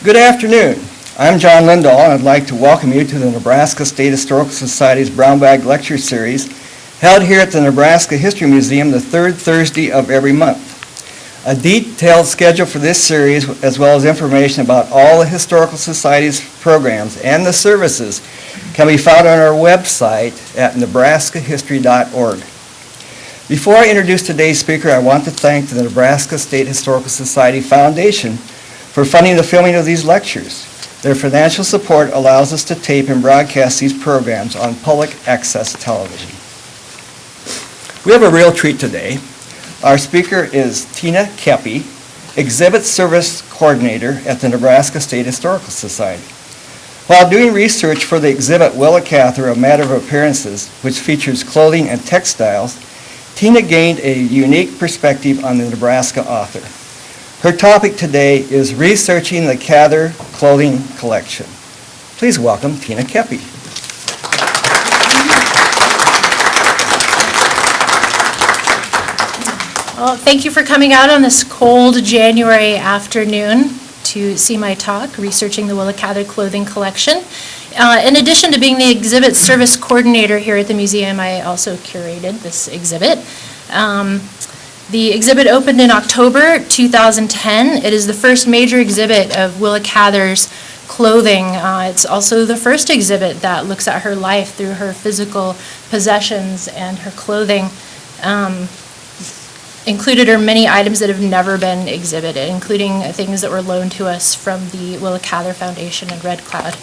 Good afternoon. I'm John Lindahl, and I'd like to welcome you to the Nebraska State Historical Society's Brown Bag Lecture Series, held here at the Nebraska History Museum the third Thursday of every month. A detailed schedule for this series, as well as information about all the Historical Society's programs and the services, can be found on our website at nebraskahistory.org. Before I introduce today's speaker, I want to thank the Nebraska State Historical Society Foundation for funding the filming of these lectures. Their financial support allows us to tape and broadcast these programs on public access television. We have a real treat today. Our speaker is Tina Koeppe, Exhibit Service Coordinator at the Nebraska State Historical Society. While doing research for the exhibit Willa Cather, A Matter of Appearances, which features clothing and textiles, Tina gained a unique perspective on the Nebraska author. Her topic today is researching the Cather clothing collection. Please welcome Tina Koeppe. Well, thank you for coming out on this cold January afternoon to see my talk, Researching the Willa Cather Clothing Collection. In addition to being the exhibit service coordinator here at the museum, I also curated this exhibit. The exhibit opened in October 2010. It is the first major exhibit of Willa Cather's clothing. It's also the first exhibit that looks at her life through her physical possessions and her clothing. Included are many items that have never been exhibited, including things that were loaned to us from the Willa Cather Foundation and Red Cloud.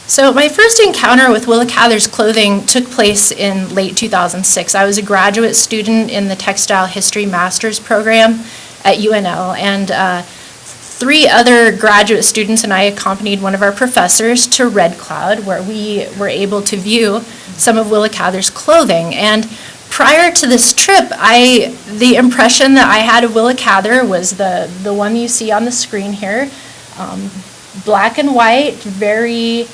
So my first encounter with Willa Cather's clothing took place in late 2006. I was a graduate student in the Textile History Master's program at UNL, and 3 other graduate students and I accompanied one of our professors to Red Cloud, where we were able to view some of Willa Cather's clothing. And prior to this trip, the impression that I had of Willa Cather was the one you see on the screen here. Black and white, very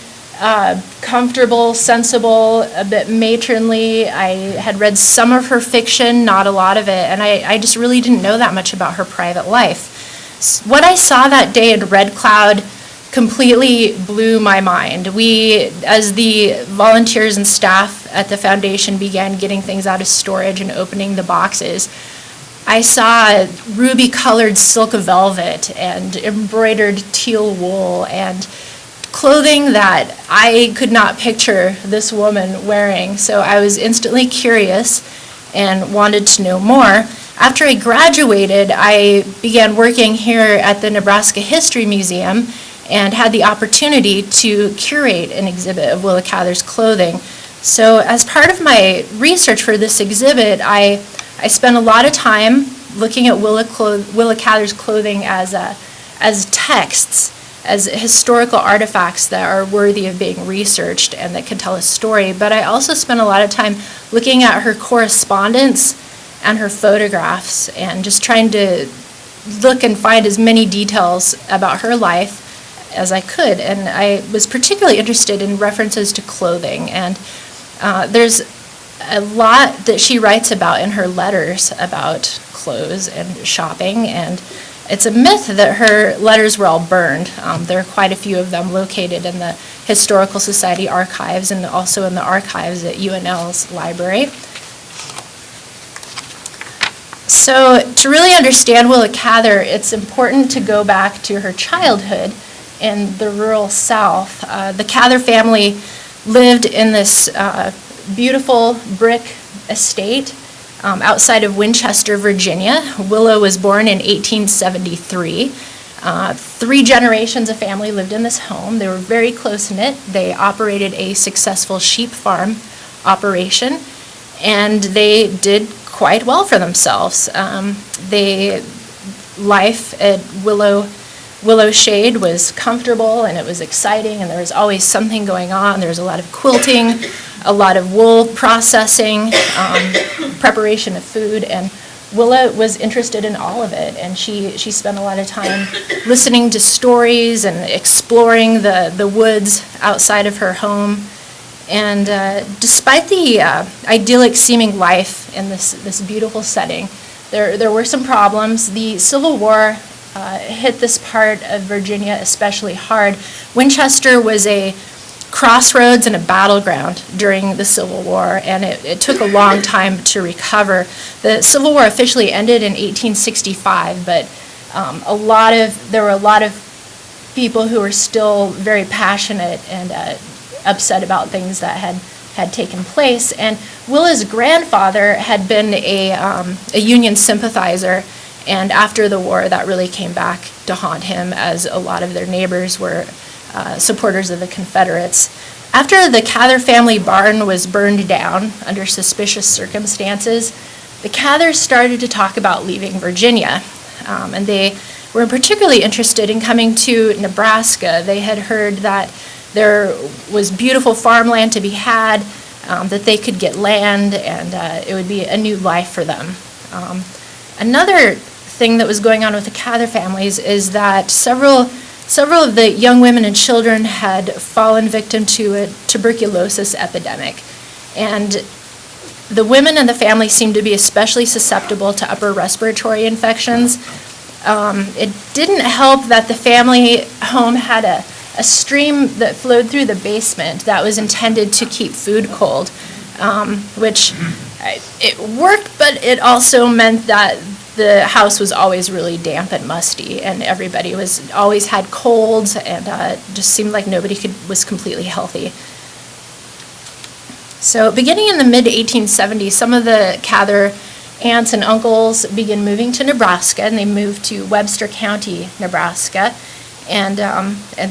comfortable, sensible, a bit matronly. I had read some of her fiction, not a lot of it, and I just really didn't know that much about her private life. What I saw that day in Red Cloud completely blew my mind. We, as the volunteers and staff at the foundation, began getting things out of storage and opening the boxes. I saw ruby-colored silk velvet and embroidered teal wool and clothing that I could not picture this woman wearing. So I was instantly curious and wanted to know more. After I graduated, I began working here at the Nebraska History Museum and had the opportunity to curate an exhibit of Willa Cather's clothing. So as part of my research for this exhibit, I spent a lot of time looking at Willa Cather's clothing as texts, as historical artifacts that are worthy of being researched and that can tell a story. But I also spent a lot of time looking at her correspondence and her photographs and just trying to look and find as many details about her life as I could. And I was particularly interested in references to clothing. And there's a lot that she writes about in her letters about clothes and shopping. And it's a myth that her letters were all burned. There are quite a few of them located in the Historical Society archives and also in the archives at UNL's library. So to really understand Willa Cather, it's important to go back to her childhood in the rural South. The Cather family lived in this beautiful brick estate outside of Winchester, Virginia. Willa was born in 1873. 3 generations of family lived in this home. They were very close-knit. They operated a successful sheep farm operation, and they did quite well for themselves. Life at Willow Shade was comfortable, and it was exciting, and there was always something going on. There was a lot of quilting, a lot of wool processing, preparation of food, and Willa was interested in all of it, and she spent a lot of time listening to stories and exploring the woods outside of her home. And despite the idyllic seeming life in this beautiful setting, there were some problems. The Civil War hit this part of Virginia especially hard. Winchester was a crossroads and a battleground during the Civil War, and it took a long time to recover. The Civil War officially ended in 1865, but there were a lot of people who were still very passionate and upset about things that had taken place. And Willa's grandfather had been a Union sympathizer, and after the war, that really came back to haunt him, as a lot of their neighbors were supporters of the Confederates. After the Cather family barn was burned down under suspicious circumstances, the Cathers started to talk about leaving Virginia, and they were particularly interested in coming to Nebraska. They had heard that there was beautiful farmland to be had, that they could get land, and it would be a new life for them. Another thing that was going on with the Cather families is that several of the young women and children had fallen victim to a tuberculosis epidemic. And the women in the family seemed to be especially susceptible to upper respiratory infections. It didn't help that the family home had a stream that flowed through the basement that was intended to keep food cold, which it worked, but it also meant that the house was always really damp and musty, and everybody always had colds, and just seemed like nobody was completely healthy. So beginning in the mid-1870s, some of the Cather aunts and uncles began moving to Nebraska, and they moved to Webster County, Nebraska, and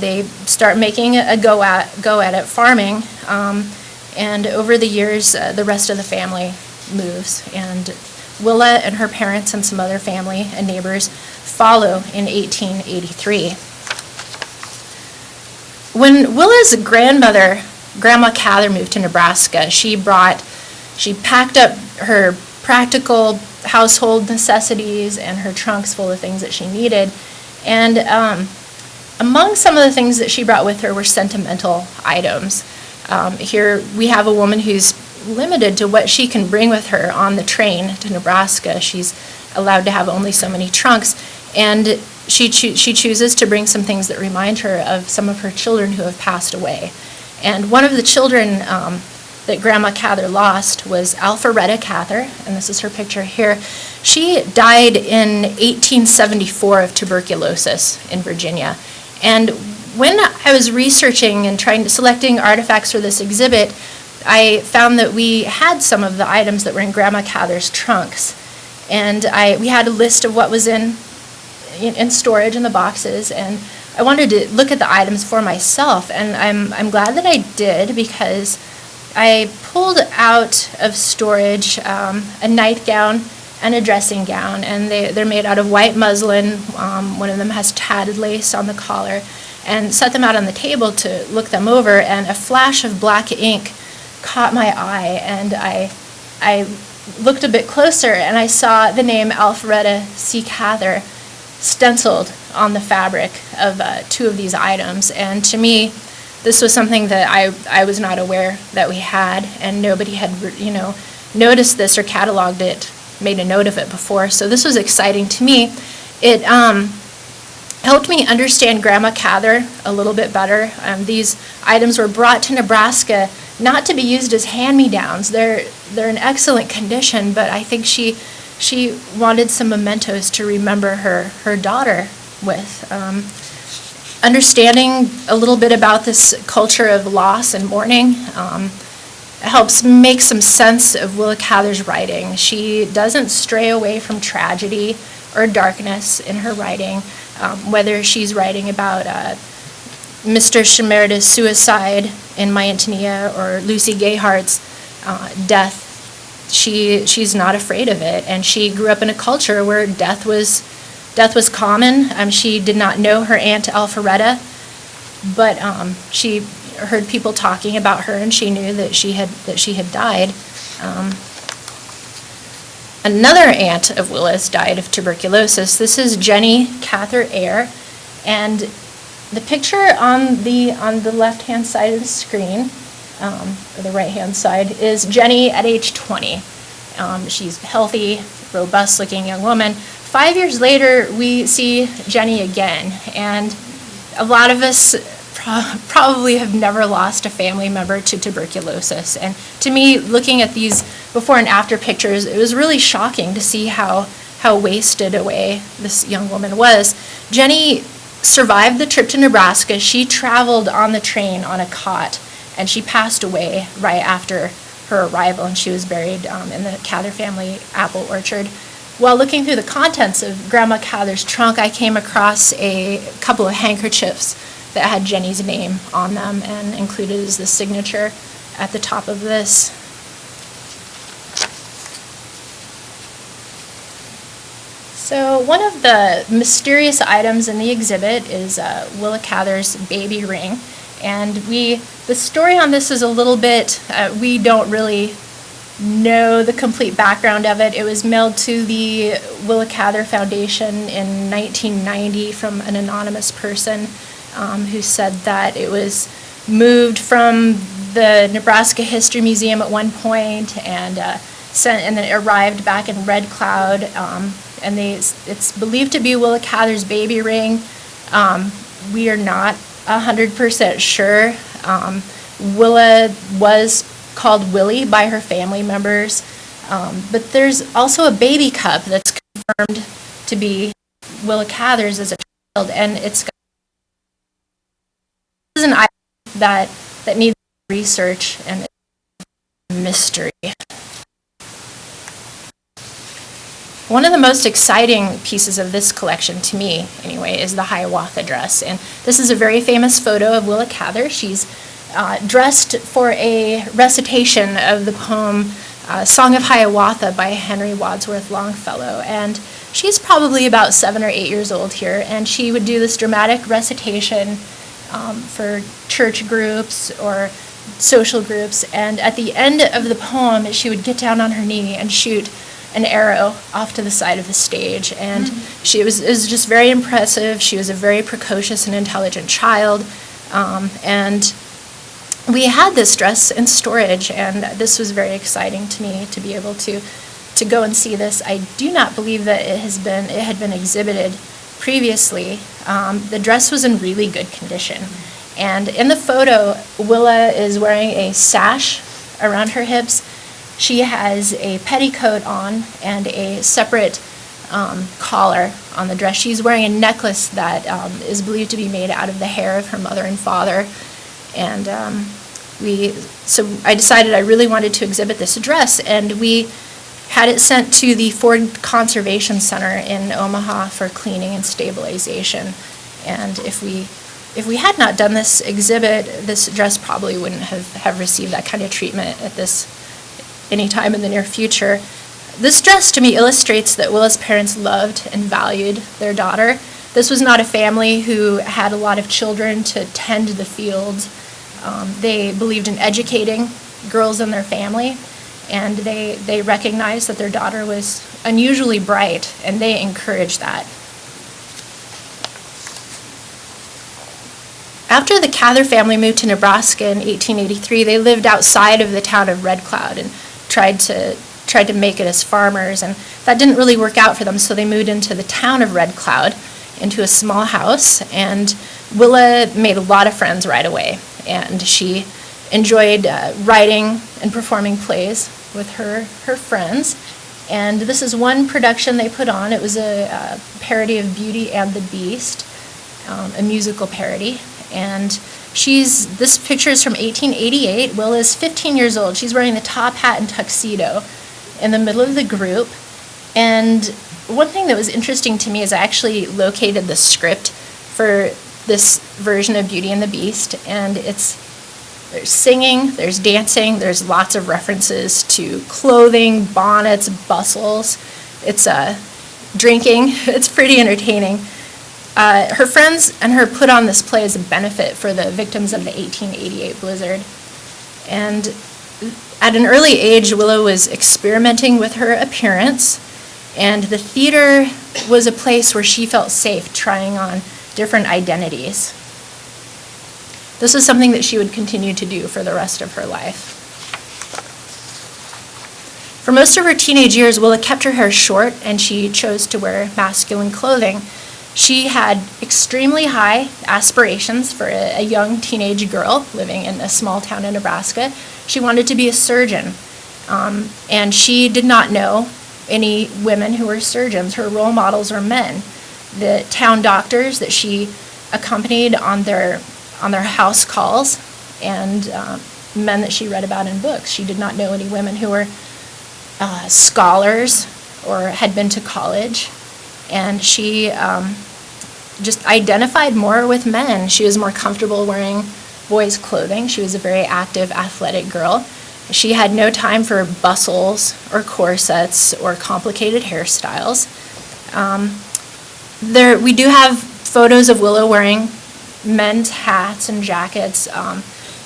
they start making a go at it farming, and over the years, the rest of the family moves, and Willa and her parents and some other family and neighbors follow in 1883. When Willa's grandmother, Grandma Cather, moved to Nebraska, she packed up her practical household necessities and her trunks full of things that she needed. And among some of the things that she brought with her were sentimental items. Here we have a woman who's limited to what she can bring with her on the train to Nebraska. She's allowed to have only so many trunks, and she chooses to bring some things that remind her of some of her children who have passed away. And one of the children that Grandma Cather lost was Alpharetta Cather, and this is her picture here. She died in 1874 of tuberculosis in Virginia. And when I was researching and selecting artifacts for this exhibit, I found that we had some of the items that were in Grandma Cather's trunks. And we had a list of what was in storage in the boxes, and I wanted to look at the items for myself, and I'm glad that I did, because I pulled out of storage a nightgown and a dressing gown, and they're made out of white muslin. One of them has tatted lace on the collar, and set them out on the table to look them over, and a flash of black ink caught my eye, and I looked a bit closer, and I saw the name Alpharetta C. Cather stenciled on the fabric of two of these items. And to me, this was something that I was not aware that we had, and nobody had noticed this or cataloged it, made a note of it before. So this was exciting to me. It helped me understand Grandma Cather a little bit better. These items were brought to Nebraska not to be used as hand-me-downs. They're in excellent condition, but I think she wanted some mementos to remember her daughter with. Understanding a little bit about this culture of loss and mourning helps make some sense of Willa Cather's writing. She doesn't stray away from tragedy or darkness in her writing, whether she's writing about Mr. Shimerda's suicide in Myantonia or Lucy Gayhart's death. She's not afraid of it, and she grew up in a culture where death was common. She did not know her aunt Alpharetta, but she heard people talking about her, and she knew that she had died. Another aunt of Willa's died of tuberculosis. This is Jenny Cather Eyre, and the picture on the left-hand side of the screen, or the right-hand side, is Jenny at age 20. She's a healthy, robust-looking young woman. 5 years later, we see Jenny again, and a lot of us probably have never lost a family member to tuberculosis. And to me, looking at these before and after pictures, it was really shocking to see how wasted away this young woman was. Jenny survived the trip to Nebraska. She traveled on the train on a cot, and she passed away right after her arrival, and she was buried in the Cather family apple orchard. While looking through the contents of Grandma Cather's trunk, I came across a couple of handkerchiefs that had Jenny's name on them, and included is the signature at the top of this. So one of the mysterious items in the exhibit is Willa Cather's baby ring, and the story on this is a little bit, we don't really know the complete background of it. It was mailed to the Willa Cather Foundation in 1990 from an anonymous person who said that it was moved from the Nebraska History Museum at one point and then it arrived back in Red Cloud. And it's believed to be Willa Cather's baby ring. We are not 100% sure. Willa was called Willie by her family members, but there's also a baby cup that's confirmed to be Willa Cather's as a child, and it's is an item that needs research and mystery. One of the most exciting pieces of this collection, to me anyway, is the Hiawatha Dress. And this is a very famous photo of Willa Cather. She's dressed for a recitation of the poem Song of Hiawatha by Henry Wadsworth Longfellow. And she's probably about 7 or 8 years old here, and she would do this dramatic recitation for church groups or social groups. And at the end of the poem, she would get down on her knee and shoot an arrow off to the side of the stage, and it was just very impressive. She was a very precocious and intelligent child, and we had this dress in storage, and this was very exciting to me to be able to go and see this. I do not believe that it had been exhibited previously. The dress was in really good condition, and in the photo, Willa is wearing a sash around her hips. She has a petticoat on and a separate collar on the dress. She's wearing a necklace that is believed to be made out of the hair of her mother and father. And so I decided I really wanted to exhibit this dress, and we had it sent to the Ford Conservation Center in Omaha for cleaning and stabilization. And if we had not done this exhibit, this dress probably wouldn't have received that kind of treatment at any time in the near future. This dress to me illustrates that Willa's parents loved and valued their daughter. This was not a family who had a lot of children to tend the fields. They believed in educating girls in their family, and they recognized that their daughter was unusually bright, and they encouraged that. After the Cather family moved to Nebraska in 1883, they lived outside of the town of Red Cloud and tried to make it as farmers, and that didn't really work out for them, so they moved into the town of Red Cloud, into a small house, and Willa made a lot of friends right away, and she enjoyed writing and performing plays with her friends. And this is one production they put on. It was a parody of Beauty and the Beast, a musical parody. And this picture is from 1888. Willa is 15 years old. She's wearing the top hat and tuxedo in the middle of the group. And one thing that was interesting to me is I actually located the script for this version of Beauty and the Beast, and there's singing, there's dancing, there's lots of references to clothing, bonnets, bustles. It's drinking. It's pretty entertaining. Her friends and her put on this play as a benefit for the victims of the 1888 blizzard. And at an early age, Willa was experimenting with her appearance, and the theater was a place where she felt safe trying on different identities. This is something that she would continue to do for the rest of her life. For most of her teenage years, Willa kept her hair short, and she chose to wear masculine clothing. She had extremely high aspirations for a young teenage girl living in a small town in Nebraska. She wanted to be a surgeon, and she did not know any women who were surgeons. Her role models were men. The town doctors that she accompanied on their house calls, and men that she read about in books. She did not know any women who were scholars or had been to college, and she just identified more with men. She was more comfortable wearing boys' clothing. She was a very active, athletic girl. She had no time for bustles or corsets or complicated hairstyles. We do have photos of Willa wearing men's hats and jackets,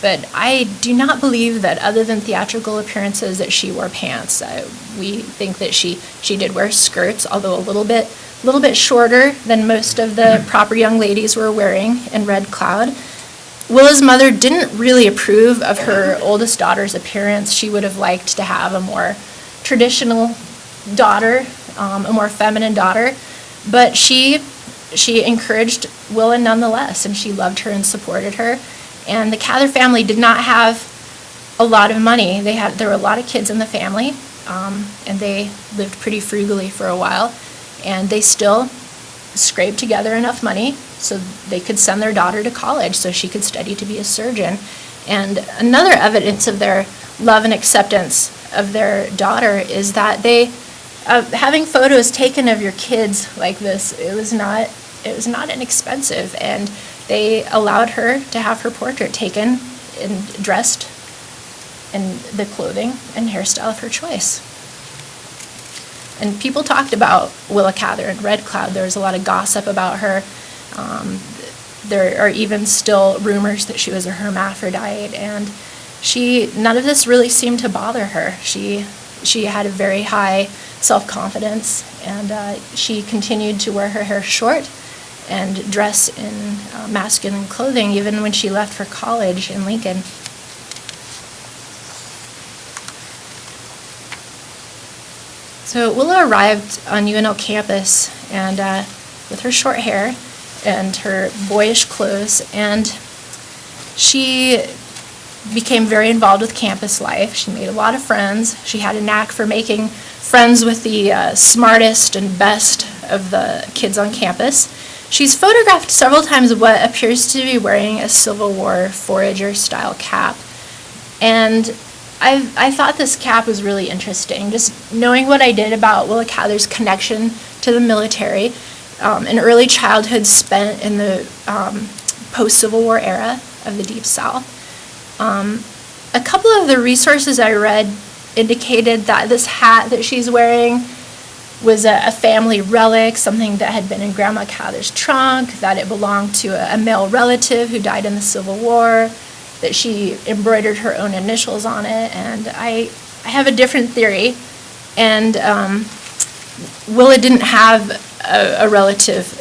but I do not believe that other than theatrical appearances that she wore pants. We think that she did wear skirts, although a little bit shorter than most of the proper young ladies were wearing in Red Cloud. Willa's mother didn't really approve of her oldest daughter's appearance. She would have liked to have a more traditional daughter, a more feminine daughter, but she encouraged Willa nonetheless, and she loved her and supported her. And the Cather family did not have a lot of money. There were a lot of kids in the family, and they lived pretty frugally for a while, and they still scraped together enough money so they could send their daughter to college so she could study to be a surgeon. And another evidence of their love and acceptance of their daughter is that having photos taken of your kids like this, it was not inexpensive, and they allowed her to have her portrait taken and dressed in the clothing and hairstyle of her choice. And people talked about Willa Cather in Red Cloud. There was a lot of gossip about her. There are even still rumors that she was a hermaphrodite, and none of this really seemed to bother her. She had a very high self-confidence, and she continued to wear her hair short and dress in masculine clothing even when she left for college in Lincoln. So Willa arrived on UNL campus and with her short hair and her boyish clothes, and she became very involved with campus life. She made a lot of friends. She had a knack for making friends with the smartest and best of the kids on campus. She's photographed several times what appears to be wearing a Civil War forager-style cap. And I thought this cap was really interesting, just knowing what I did about Willa Cather's connection to the military, an early childhood spent in the post-Civil War era of the Deep South. A couple of the resources I read indicated that this hat that she's wearing was a family relic, something that had been in Grandma Cather's trunk, that it belonged to a male relative who died in the Civil War, that she embroidered her own initials on it, and I have a different theory. And Willa didn't have a relative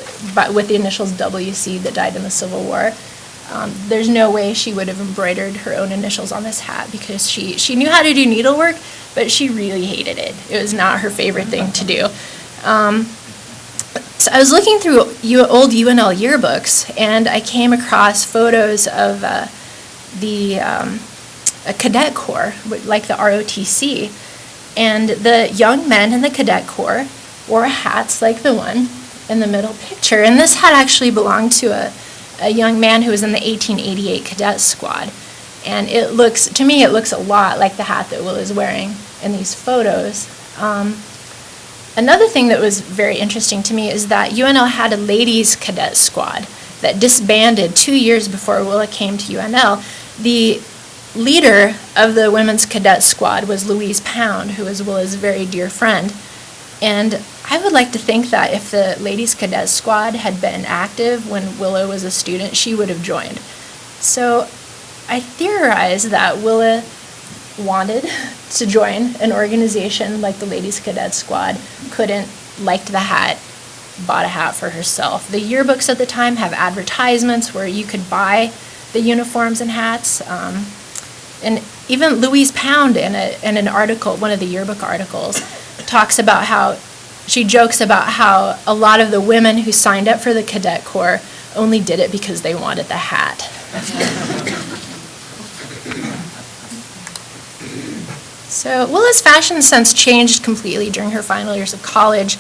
with the initials WC that died in the Civil War. There's no way she would have embroidered her own initials on this hat because she knew how to do needlework, but she really hated it. It was not her favorite thing to do. So I was looking through old UNL yearbooks, and I came across photos of a cadet corps, like the ROTC, and the young men in the cadet corps wore hats like the one in the middle picture, and this hat actually belonged to a young man who was in the 1888 cadet squad, and to me it looks a lot like the hat that Will is wearing in these photos. Another thing that was very interesting to me is that UNL had a ladies cadet squad that disbanded 2 years before Willa came to UNL. The leader of the women's cadet squad was Louise Pound, who was Willa's very dear friend. And I would like to think that if the ladies cadet squad had been active when Willa was a student, she would have joined. So I theorize that Willa wanted to join an organization like the ladies cadet squad, liked the hat, bought a hat for herself. The yearbooks at the time have advertisements where you could buy the uniforms and hats. And even Louise Pound in an article, one of the yearbook articles, talks about how, she jokes about how a lot of the women who signed up for the Cadet Corps only did it because they wanted the hat. So Willa's fashion sense changed completely during her final years of college.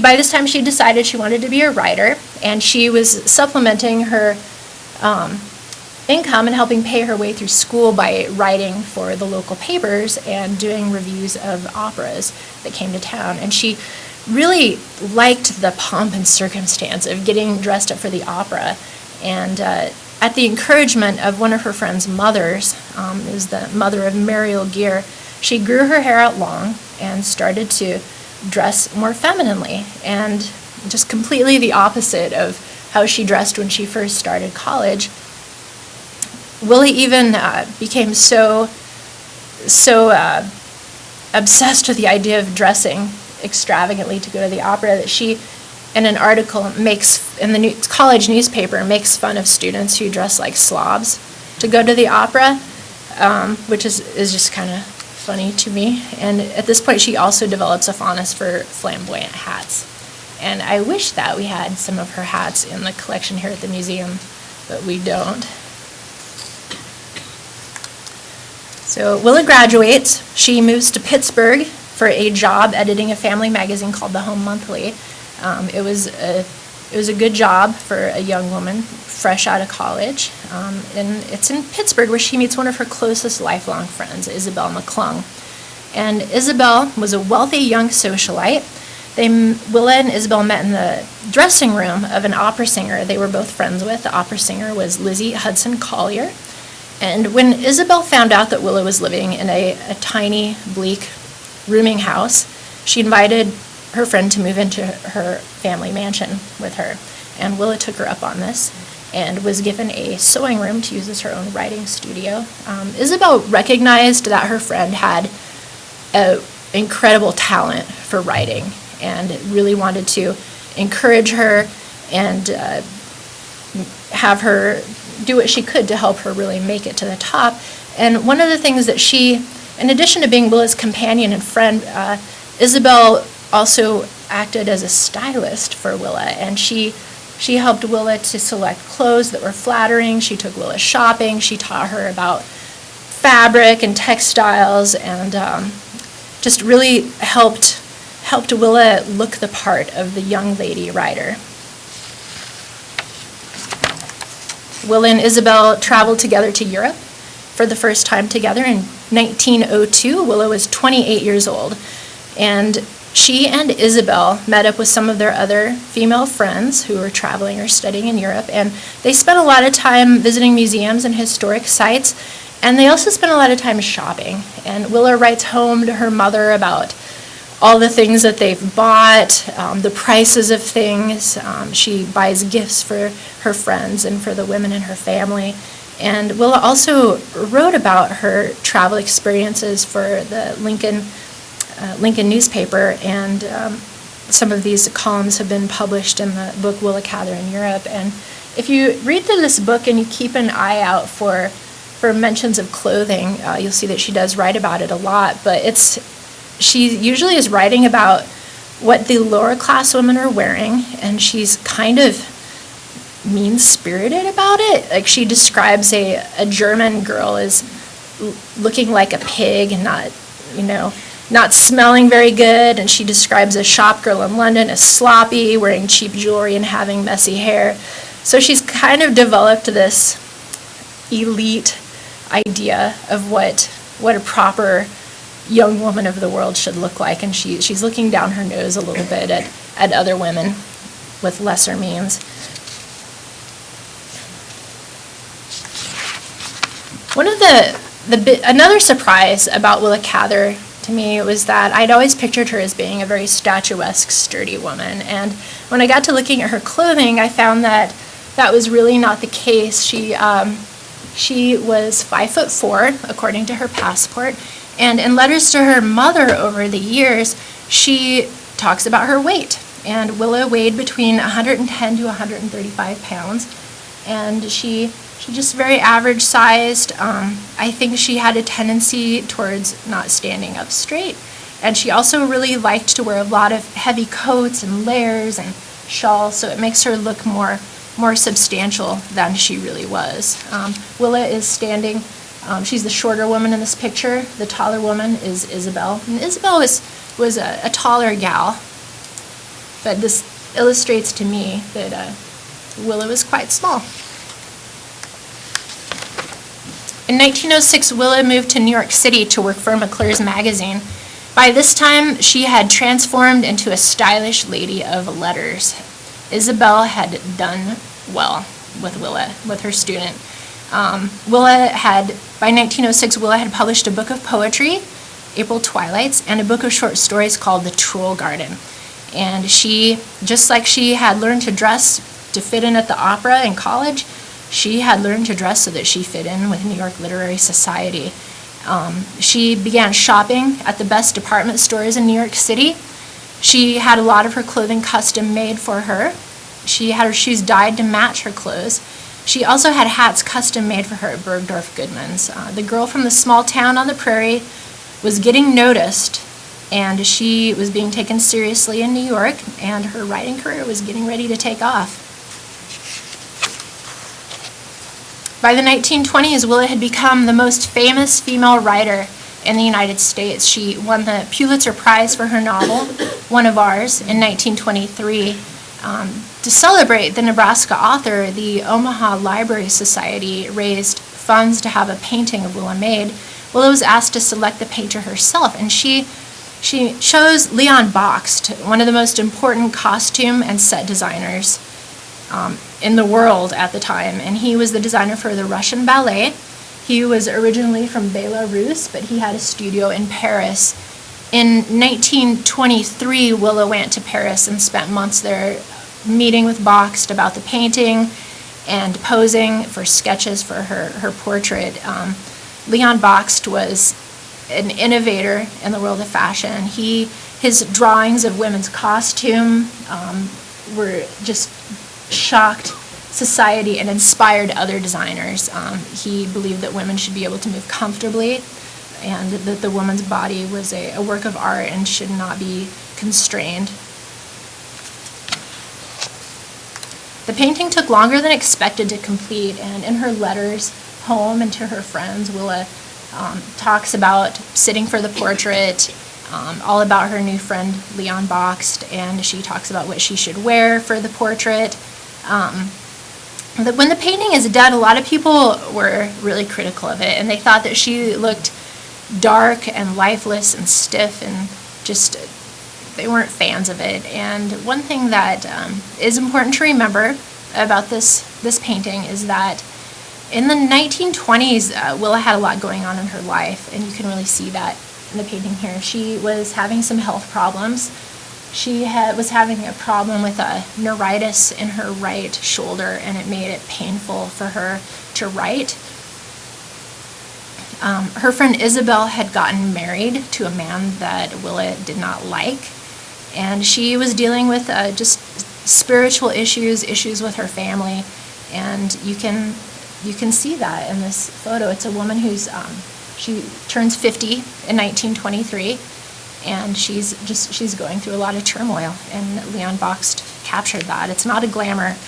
By this time, she decided she wanted to be a writer, and she was supplementing her income and helping pay her way through school by writing for the local papers and doing reviews of operas that came to town. And she really liked the pomp and circumstance of getting dressed up for the opera. And at the encouragement of one of her friend's mothers, is the mother of Mariel Gear, she grew her hair out long and started to dress more femininely, and just completely the opposite of how she dressed when she first started college. Willa even became so obsessed with the idea of dressing extravagantly to go to the opera that she, in an article in the college newspaper, makes fun of students who dress like slobs to go to the opera, which is just kind of funny to me. And at this point, she also develops a fondness for flamboyant hats. And I wish that we had some of her hats in the collection here at the museum, but we don't. So Willa graduates. She moves to Pittsburgh for a job editing a family magazine called The Home Monthly. It was a good job for a young woman fresh out of college. And it's in Pittsburgh where she meets one of her closest lifelong friends, Isabelle McClung. And Isabelle was a wealthy young socialite. Willa and Isabelle met in the dressing room of an opera singer they were both friends with. The opera singer was Lizzie Hudson Collier. And when Isabelle found out that Willa was living in a tiny, bleak rooming house, she invited her friend to move into her family mansion with her. And Willa took her up on this and was given a sewing room to use as her own writing studio. Isabelle recognized that her friend had an incredible talent for writing and really wanted to encourage her and have her do what she could to help her really make it to the top. And one of the things that she, in addition to being Willa's companion and friend, Isabelle also acted as a stylist for Willa, and she helped Willa to select clothes that were flattering. She took Willa shopping. She taught her about fabric and textiles, and just really helped Willa look the part of the young lady writer. Willa and Isabelle traveled together to Europe for the first time together in 1902. Willa was 28 years old, and she and Isabelle met up with some of their other female friends who were traveling or studying in Europe, and they spent a lot of time visiting museums and historic sites, and they also spent a lot of time shopping. And Willa writes home to her mother about all the things that they've bought, the prices of things. She buys gifts for her friends and for the women in her family. And Willa also wrote about her travel experiences for the Lincoln newspaper, and some of these columns have been published in the book Willa Cather in Europe. And if you read through this book and you keep an eye out for mentions of clothing, you'll see that she does write about it a lot, but she usually is writing about what the lower class women are wearing, and she's kind of mean-spirited about it. Like, she describes a German girl as looking like a pig and not smelling very good, and she describes a shop girl in London as sloppy, wearing cheap jewelry and having messy hair. So she's kind of developed this elite idea of what a proper young woman of the world should look like, and she's looking down her nose a little bit at other women with lesser means. One of another surprise about Willa Cather to me was that I'd always pictured her as being a very statuesque, sturdy woman, and when I got to looking at her clothing, I found that was really not the case. She was 5'4", according to her passport. And in letters to her mother over the years, she talks about her weight. And Willa weighed between 110 to 135 pounds. And she She's just very average sized. I think she had a tendency towards not standing up straight. And she also really liked to wear a lot of heavy coats and layers and shawls, so it makes her look more substantial than she really was. Willa is standing. She's the shorter woman in this picture. The taller woman is Isabelle. And Isabelle was a taller gal, but this illustrates to me that Willa was quite small. In 1906, Willa moved to New York City to work for McClure's magazine. By this time, she had transformed into a stylish lady of letters. Isabelle had done well with Willa, with her student. By 1906, Willa had published a book of poetry, April Twilights, and a book of short stories called The Troll Garden. And she, just like she had learned to dress to fit in at the opera in college, she had learned to dress so that she fit in with New York Literary Society. She began shopping at the best department stores in New York City. She had a lot of her clothing custom made for her. She had her shoes dyed to match her clothes. She also had hats custom made for her at Bergdorf Goodman's. The girl from the small town on the prairie was getting noticed, and she was being taken seriously in New York, and her writing career was getting ready to take off. By the 1920s, Willa had become the most famous female writer in the United States. She won the Pulitzer Prize for her novel, One of Ours, in 1923. To celebrate the Nebraska author, the Omaha Library Society raised funds to have a painting of Willa made. Willa was asked to select the painter herself, and she chose Willa and Bakst, one of the most important costume and set designers in the world at the time, and he was the designer for the Russian ballet. He was originally from Belarus, but he had a studio in Paris. In 1923, Willa went to Paris and spent months there meeting with Bakst about the painting and posing for sketches for her portrait. Willa and Bakst was an innovator in the world of fashion. His drawings of women's costume were just shocked society and inspired other designers. He believed that women should be able to move comfortably and that the woman's body was a work of art and should not be constrained. The painting took longer than expected to complete, and in her letters home and to her friends, Willa talks about sitting for the portrait, all about her new friend Willa and Bakst, and she talks about what she should wear for the portrait. When the painting is done, a lot of people were really critical of it, and they thought that she looked dark and lifeless and stiff, and just they weren't fans of it. And one thing that is important to remember about this painting is that in the 1920s, Willa had a lot going on in her life, and you can really see that in the painting here. She was having some health problems. She was having a problem with a neuritis in her right shoulder, and it made it painful for her to write. Her friend Isabelle had gotten married to a man that Willa did not like, and she was dealing with just spiritual issues with her family, and you can see that in this photo. It's a woman who's she turns 50 in 1923. And she's going through a lot of turmoil, and Willa and Bakst captured that. It's not a glamour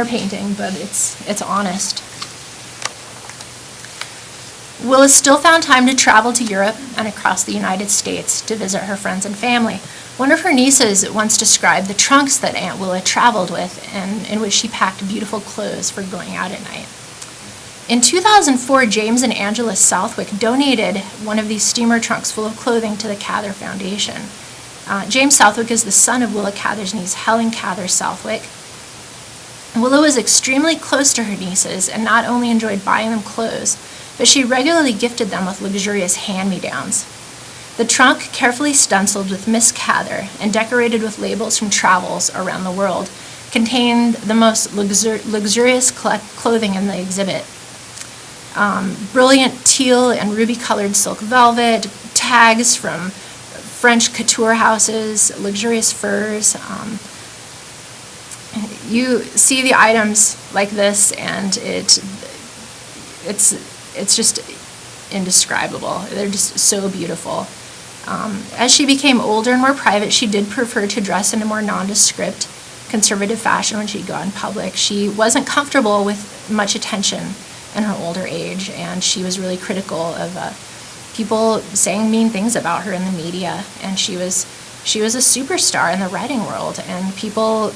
painting, but it's honest. Willa still found time to travel to Europe and across the United States to visit her friends and family. One of her nieces once described the trunks that Aunt Willa traveled with, and in which she packed beautiful clothes for going out at night. In 2004, James and Angela Southwick donated one of these steamer trunks full of clothing to the Cather Foundation. James Southwick is the son of Willa Cather's niece, Helen Cather Southwick. Willa was extremely close to her nieces and not only enjoyed buying them clothes, but she regularly gifted them with luxurious hand-me-downs. The trunk, carefully stenciled with Miss Cather and decorated with labels from travels around the world, contained the most luxurious clothing in the exhibit. Brilliant teal and ruby-colored silk velvet, tags from French couture houses, luxurious furs. You see the items like this, and it it's just indescribable. They're just so beautiful. As she became older and more private, she did prefer to dress in a more nondescript, conservative fashion when she'd go out in public. She wasn't comfortable with much attention in her older age, and she was really critical of people saying mean things about her in the media. And she was a superstar in the writing world, and people,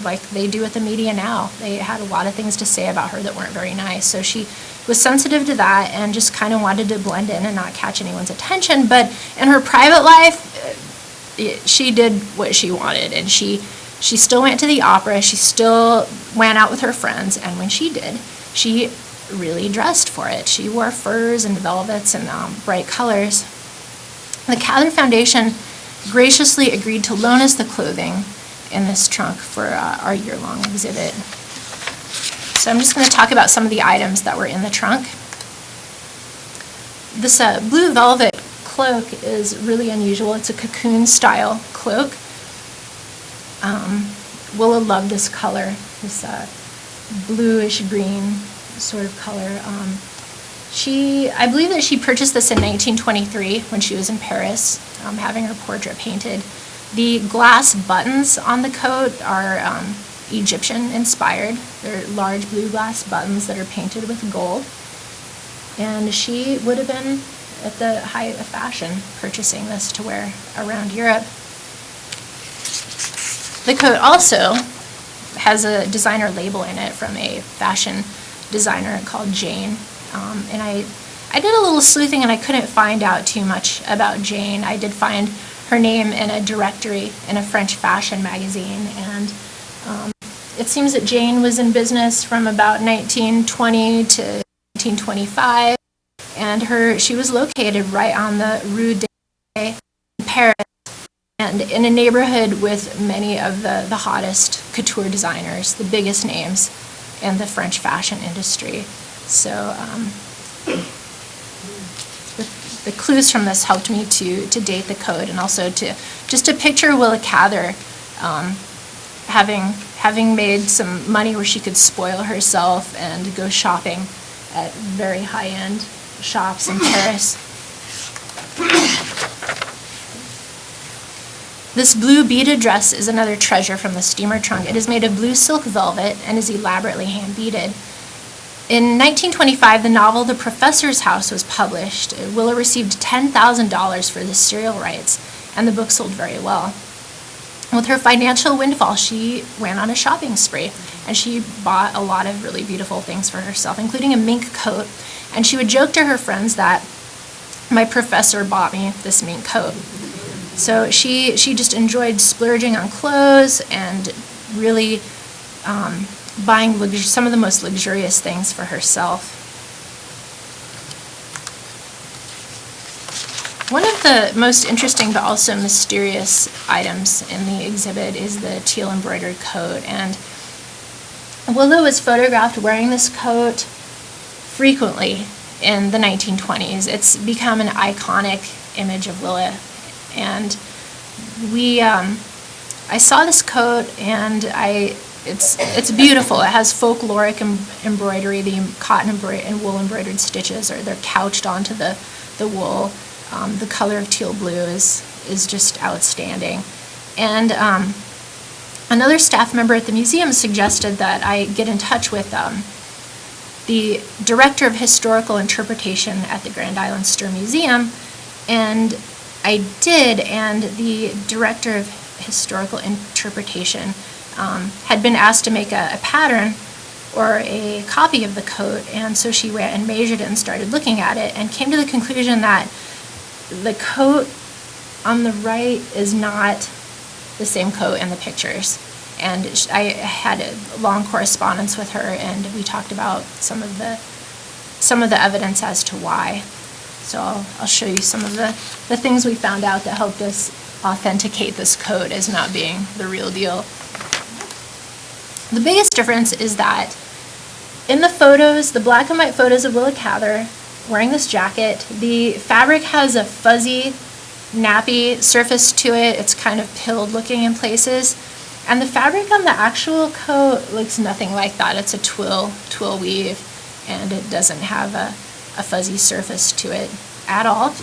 like they do with the media now, they had a lot of things to say about her that weren't very nice. So she was sensitive to that and just kind of wanted to blend in and not catch anyone's attention. But in her private life, she did what she wanted, and she still went to the opera, she still went out with her friends, and when she did, she really dressed for it. She wore furs and velvets and bright colors. The Cather Foundation graciously agreed to loan us the clothing in this trunk for our year-long exhibit. So I'm just going to talk about some of the items that were in the trunk. This blue velvet cloak is really unusual. It's a cocoon-style cloak. Willa loved this color, this bluish-green sort of color. I believe that she purchased this in 1923 when she was in Paris, having her portrait painted. The glass buttons on the coat are Egyptian-inspired. They're large blue glass buttons that are painted with gold. And she would have been at the height of fashion purchasing this to wear around Europe. The coat also has a designer label in it from a fashion designer called Jane. And I did a little sleuthing and I couldn't find out too much about Jane. I did find her name in a directory in a French fashion magazine, and it seems that Jane was in business from about 1920 to 1925, and she was located right on the Rue de Paris, and in a neighborhood with many of the hottest couture designers, the biggest names in the French fashion industry. So the clues from this helped me to date the code, and also to picture Willa Cather having made some money where she could spoil herself and go shopping at very high-end shops in Paris. This blue beaded dress is another treasure from the steamer trunk. It is made of blue silk velvet and is elaborately hand-beaded. In 1925, the novel The Professor's House was published. Willa received $10,000 for the serial rights, and the book sold very well. With her financial windfall, she went on a shopping spree, and she bought a lot of really beautiful things for herself, including a mink coat. And she would joke to her friends that my professor bought me this mink coat. So she just enjoyed splurging on clothes and really buying some of the most luxurious things for herself. One of the most interesting but also mysterious items in the exhibit is the teal embroidered coat. And Willa was photographed wearing this coat frequently in the 1920s. It's become an iconic image of Willa. And I saw this coat, and it's beautiful. It has folkloric embroidery. The cotton and wool embroidered stitches they're couched onto the wool. The color of teal blue is just outstanding. And another staff member at the museum suggested that I get in touch with the director of historical interpretation at the Grand Island Stir Museum, and I did, and the director of historical interpretation had been asked to make a pattern or a copy of the coat, and so she went and measured it and started looking at it and came to the conclusion that the coat on the right is not the same coat in the pictures. And I had a long correspondence with her, and we talked about some of the evidence as to why. So I'll show you some of the things we found out that helped us authenticate this coat as not being the real deal. The biggest difference is that in the photos, the black and white photos of Willa Cather wearing this jacket, the fabric has a fuzzy, nappy surface to it. It's kind of pilled looking in places. And the fabric on the actual coat looks nothing like that. It's a twill weave. and it doesn't have a fuzzy surface to it at all.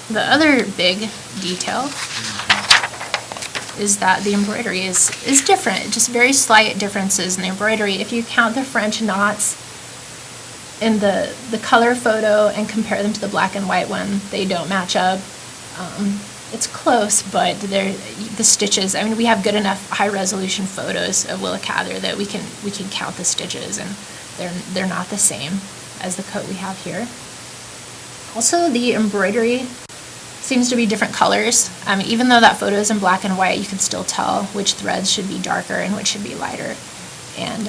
The other big detail is that the embroidery is different, just very slight differences in the embroidery. If you count the French knots in the color photo and compare them to the black and white one, they don't match up. It's close, but the stitches, I mean, we have good enough high-resolution photos of Willa Cather that we can count the stitches, and they're not the same as the coat we have here. Also, the embroidery seems to be different colors. Even though that photo is in black and white, you can still tell which threads should be darker and which should be lighter. And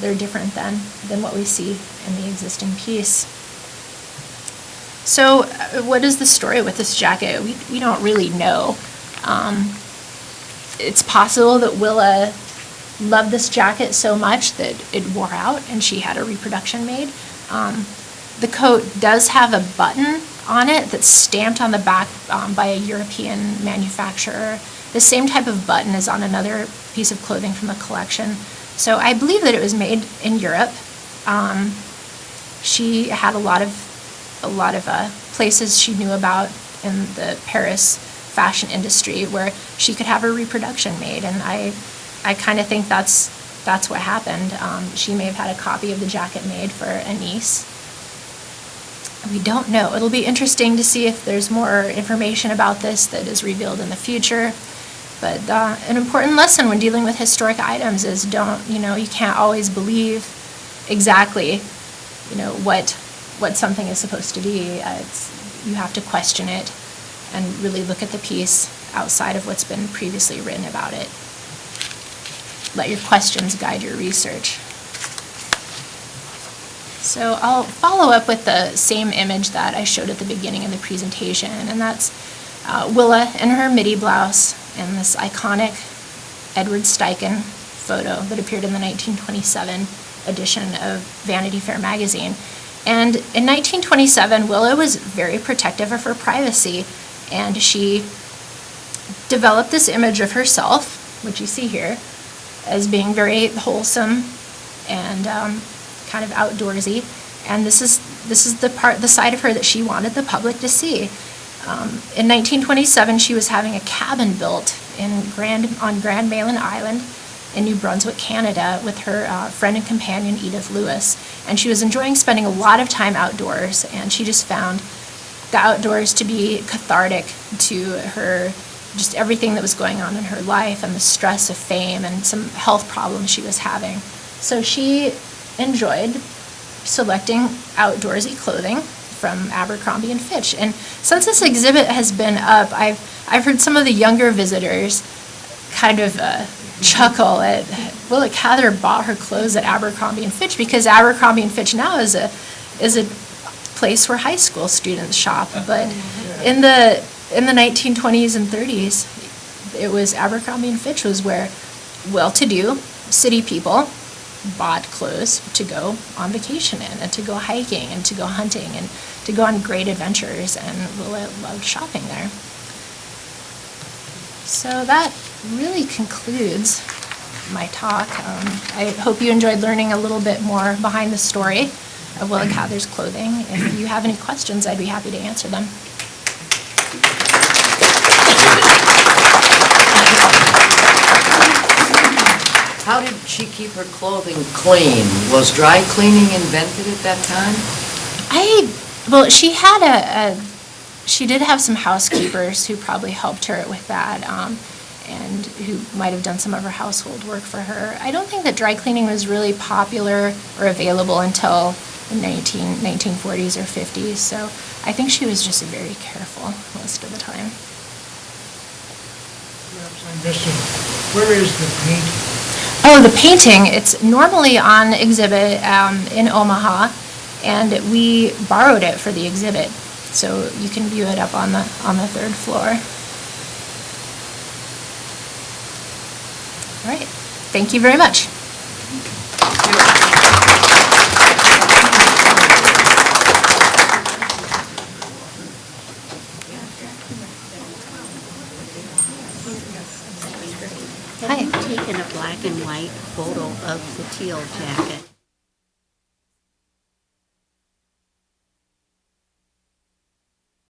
they're different than what we see in the existing piece. So what is the story with this jacket? We don't really know. It's possible that Willa loved this jacket so much that it wore out and she had a reproduction made. The coat does have a button on it that's stamped on the back by a European manufacturer. The same type of button is on another piece of clothing from the collection. So I believe that it was made in Europe. She had a lot of places she knew about in the Paris fashion industry where she could have her reproduction made, and I kind of think that's what happened. She may have had a copy of the jacket made for a niece. We don't know. It'll be interesting to see if there's more information about this that is revealed in the future. But an important lesson when dealing with historic items is you can't always believe exactly, what something is supposed to be. You have to question it and really look at the piece outside of what's been previously written about it. Let your questions guide your research. So I'll follow up with the same image that I showed at the beginning of the presentation, and that's Willa in her midi blouse and this iconic Edward Steichen photo that appeared in the 1927 edition of Vanity Fair magazine. And in 1927, Willa was very protective of her privacy, and she developed this image of herself, which you see here, as being very wholesome and kind of outdoorsy. And this is the side of her that she wanted the public to see. In 1927, she was having a cabin built on Grand Malan Island in New Brunswick, Canada, with her friend and companion Edith Lewis. And she was enjoying spending a lot of time outdoors, and she just found the outdoors to be cathartic to her, just everything that was going on in her life and the stress of fame and some health problems she was having. So she enjoyed selecting outdoorsy clothing from Abercrombie and Fitch. And since this exhibit has been up, I've heard some of the younger visitors kind of chuckle at Willa Cather bought her clothes at Abercrombie and Fitch, because Abercrombie and Fitch now is a place where high school students shop. But in the 1920s and 30s, it was Abercrombie and Fitch was where well-to-do city people bought clothes to go on vacation in, and to go hiking, and to go hunting, and to go on great adventures, and Willa loved shopping there. So that really concludes my talk. I hope you enjoyed learning a little bit more behind the story of Willa Cather's clothing. If you have any questions, I'd be happy to answer them. How did she keep her clothing clean? Was dry cleaning invented at that time? Well, she did have some housekeepers who probably helped her with that, and who might have done some of her household work for her. I don't think that dry cleaning was really popular or available until the 1940s or 50s, so I think she was just very careful most of the time. Perhaps I missed it. Where is the painting? Oh, the painting, it's normally on exhibit in Omaha, and we borrowed it for the exhibit, so you can view it up on the third floor. All right, thank you very much. Hi. Have you taken a black and white photo of the teal jacket?